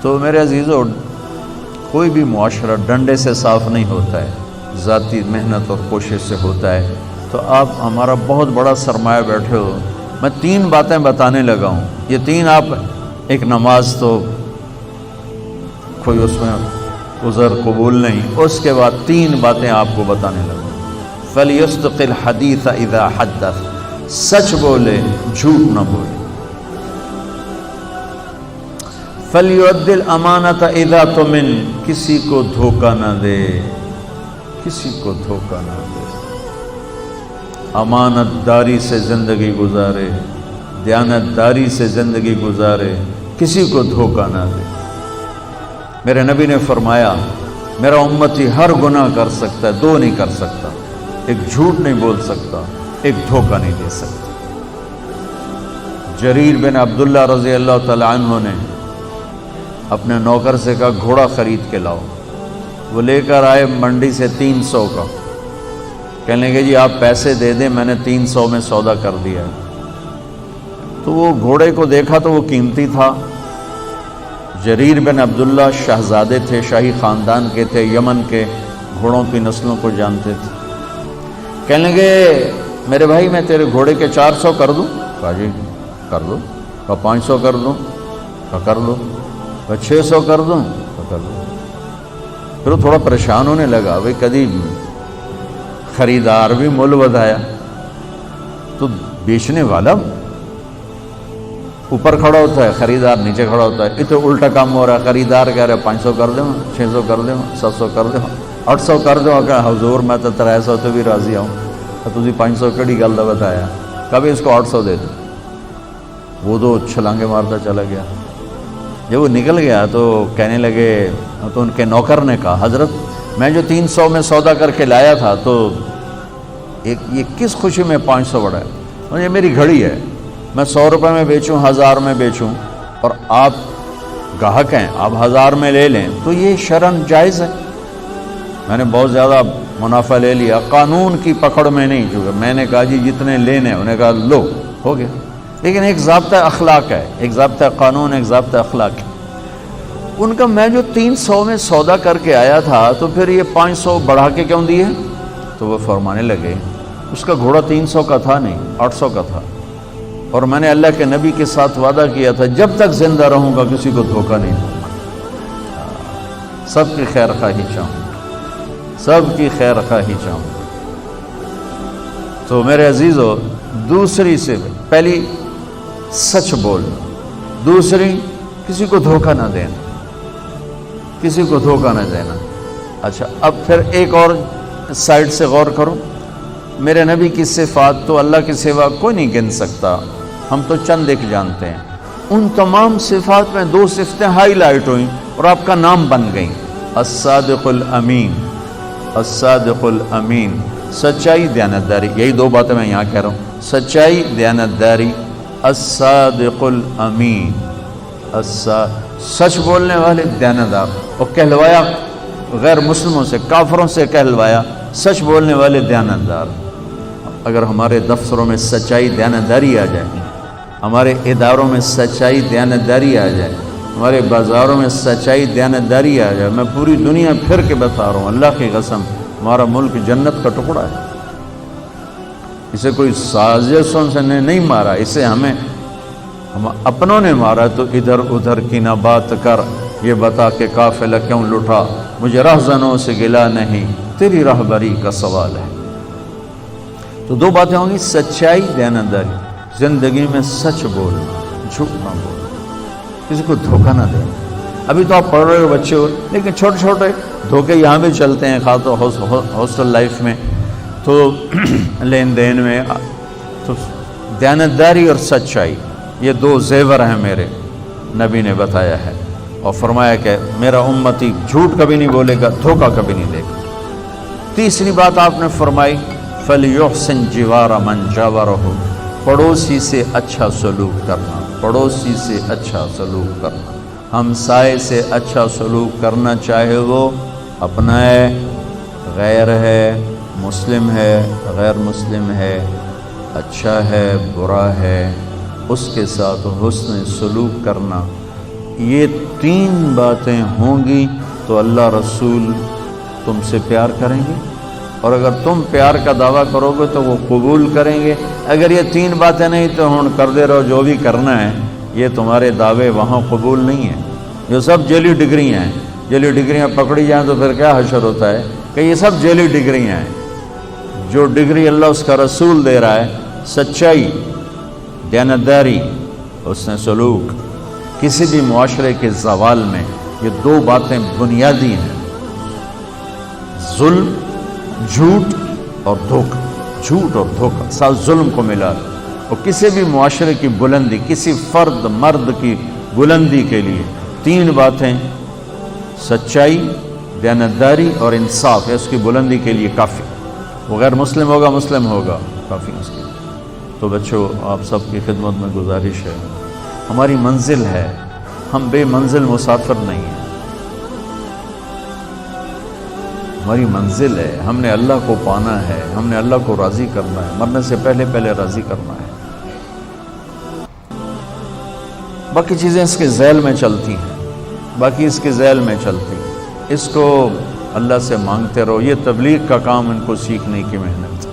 تو میرے عزیزو، کوئی بھی معاشرہ ڈنڈے سے صاف نہیں ہوتا ہے، ذاتی محنت اور کوشش سے ہوتا ہے۔ تو آپ ہمارا بہت بڑا سرمایہ بیٹھے ہو، میں 3 باتیں بتانے لگا ہوں، یہ 3 آپ، ایک نماز تو کوئی اس میں عذر قبول نہیں، اس کے بعد 3 باتیں آپ کو بتانے لگا ہوں۔ فَلْيَصْدِقِ الْحَدِيثَ إِذَا حَدَّثَ، سچ بولے، جھوٹ نہ بولے۔ فَلْيُؤَدِّ الْأَمَانَةَ إِذَا تُؤْمِنَ، کسی کو دھوکہ نہ دے، کسی کو دھوکہ نہ دے، امانت داری سے زندگی گزارے، دیانت داری سے زندگی گزارے، کسی کو دھوکہ نہ دے۔ میرے نبی نے فرمایا میرا امتی ہر گناہ کر سکتا ہے، 2 نہیں کر سکتا، ایک جھوٹ نہیں بول سکتا، ایک دھوکہ نہیں دے سکتا۔ جریر بن عبداللہ رضی اللہ تعالی عنہ نے اپنے نوکر سے کہا گھوڑا خرید کے لاؤ، وہ لے کر آئے منڈی سے 300 کا، کہنے لگے جی آپ پیسے دے دیں، میں نے 300 میں سودا کر دیا ہے۔ تو وہ گھوڑے کو دیکھا تو وہ قیمتی تھا۔ جریر بن عبداللہ شہزادے تھے، شاہی خاندان کے تھے، یمن کے گھوڑوں کی نسلوں کو جانتے تھے۔ کہنے لگے میرے بھائی میں تیرے گھوڑے کے 400 کر دوں؟ کہا جی کر دو۔ کہا 500 کر دوں؟ کہا کر دو۔ کہا 600 کر دوں؟ کہا کر دو۔ پھر وہ تھوڑا پریشان ہونے لگا، بھائی کدی خریدار بھی مول بدھایا، تو بیچنے والا اوپر کھڑا ہوتا ہے، خریدار نیچے کھڑا ہوتا ہے، یہ تو الٹا کام ہو رہا ہے۔ خریدار کہہ رہے 500 کر دیں، 600 کر دیں، 700 کر دیں، 800 کر دیں۔ کہ حضور میں تو 300 تو بھی راضی آؤں، تجھے 500 کڑی گل دا بتایا، کبھی اس کو 800 دے دیں۔ وہ تو چھلانگے مارتا چلا گیا۔ جب وہ نکل گیا تو کہنے لگے، تو ان کے نوکر نے کہا حضرت میں جو 300 میں سودا کر کے لایا تھا تو یہ کس خوشی میں 500 بڑھا ہے؟ یہ میری گھڑی ہے، میں 100 روپے میں بیچوں، 1000 میں بیچوں، اور آپ گاہک ہیں، آپ 1000 میں لے لیں تو یہ شرعاً جائز ہے۔ میں نے بہت زیادہ منافع لے لیا، قانون کی پکڑ میں نہیں، چونکہ میں نے کہا جی جتنے لینے، انہوں نے کہا لو، ہو گیا۔ لیکن ایک ضابطہ اخلاق ہے، ایک ضابطہ قانون، ایک ضابطہ اخلاق ہے۔ ان کا میں جو 300 میں سودا کر کے آیا تھا تو پھر یہ 500 بڑھا کے کیوں دیے؟ تو وہ فرمانے لگے اس کا گھوڑا 300 کا تھا نہیں، 800 کا تھا، اور میں نے اللہ کے نبی کے ساتھ وعدہ کیا تھا جب تک زندہ رہوں گا کسی کو دھوکہ نہیں دوں گا۔ سب کی خیر خواہی چاہوں گا، سب کی خیر خواہی چاہوں گا۔ تو میرے عزیزو، دوسری سے پہلی سچ بولنا، دوسری کسی کو دھوکہ نہ دینا، کسی کو دھوکہ نہ دینا۔ اچھا اب پھر ایک اور سائڈ سے غور کرو، میرے نبی کی صفات تو اللہ کے سوا کوئی نہیں گن سکتا، ہم تو چند ایک جانتے ہیں۔ ان تمام صفات میں 2 صفتیں ہائی لائٹ ہوئیں اور آپ کا نام بن گئیں، الصادق الامین، الصادق الامین، سچائی، دیانتداری۔ یہی 2 باتیں میں یہاں کہہ رہا ہوں، سچائی، دیانتداری، الصادق الامین، سچ بولنے والے، دیانتدار۔ اور کہلوایا غیر مسلموں سے، کافروں سے کہلوایا سچ بولنے والے، دیانتدار۔ اگر ہمارے دفتروں میں سچائی، دیانتداری آ جائے، ہمارے اداروں میں سچائی، دیانتداری آ جائے، ہمارے بازاروں میں سچائی، دیانتداری آ جائے، میں پوری دنیا پھر کے بتا رہا ہوں، اللہ کی قسم ہمارا ملک جنت کا ٹکڑا ہے۔ اسے کوئی سازشوں سے نہیں مارا، اسے ہم اپنوں نے مارا۔ تو ادھر ادھر کی نہ بات کر، یہ بتا کہ قافلہ کیوں لٹا، مجھے رہزنوں سے گلا نہیں، تیری راہبری کا سوال ہے۔ تو 2 باتیں ہوں گی، سچائی، دیانتداری۔ زندگی میں سچ بولنا، جھوٹ نہ بولنا، کسی کو دھوکہ نہ دینا۔ ابھی تو آپ پڑھ رہے ہو، بچے ہو، لیکن چھوٹے چھوٹے دھوکے یہاں بھی چلتے ہیں، خاص طور ہاسٹل لائف میں، تو لین دین میں۔ تو دیانتداری اور سچائی، یہ 2 زیور ہیں میرے نبی نے بتایا ہے، اور فرمایا کہ میرا امتی جھوٹ کبھی نہیں بولے گا، دھوکہ کبھی نہیں دے گا۔ تیسری بات آپ نے فرمائی فَلْيُحْسِنْ جِوَارَ مَنْ جَاوَرَهُ، پڑوسی سے اچھا سلوک کرنا، پڑوسی سے اچھا سلوک کرنا، ہمسائے سے اچھا سلوک کرنا، چاہے وہ اپنا ہے، غیر ہے، مسلم ہے، غیر مسلم ہے، اچھا ہے، برا ہے، اس کے ساتھ حسن سلوک کرنا۔ یہ تین باتیں ہوں گی تو اللہ رسول تم سے پیار کریں گے، اور اگر تم پیار کا دعویٰ کرو گے تو وہ قبول کریں گے۔ اگر یہ تین باتیں نہیں تو ہن کر دے رہو جو بھی کرنا ہے، یہ تمہارے دعوے وہاں قبول نہیں ہیں۔ یہ سب جعلی ڈگریاں ہیں، جعلی ڈگریاں پکڑی جائیں تو پھر کیا حشر ہوتا ہے کہ یہ سب جعلی ڈگریاں ہیں۔ جو ڈگری اللہ اس کا رسول دے رہا ہے، سچائی، دیانتداری، حسن سلوک، کسی بھی معاشرے کے زوال میں یہ دو باتیں بنیادی ہیں، ظلم، جھوٹ اور دھوکہ، جھوٹ اور دھوکہ، ساتھ ظلم کو ملا۔ اور کسی بھی معاشرے کی بلندی، کسی فرد مرد کی بلندی کے لیے تین باتیں، سچائی، دیانتداری اور انصاف، ہے اس کی بلندی کے لیے کافی۔ وہ غیر مسلم ہوگا، مسلم ہوگا، کافی اس کے لیے۔ تو بچوں، آپ سب کی خدمت میں گزارش ہے، ہماری منزل ہے، ہم بے منزل مسافر نہیں ہیں، ہماری منزل ہے، ہم نے اللہ کو پانا ہے، ہم نے اللہ کو راضی کرنا ہے، مرنے سے پہلے پہلے راضی کرنا ہے۔ باقی چیزیں اس کے ذیل میں چلتی ہیں، باقی اس کے ذیل میں چلتی ہیں، اس کو اللہ سے مانگتے رہو۔ یہ تبلیغ کا کام ان کو سیکھنے کی محنت ہے۔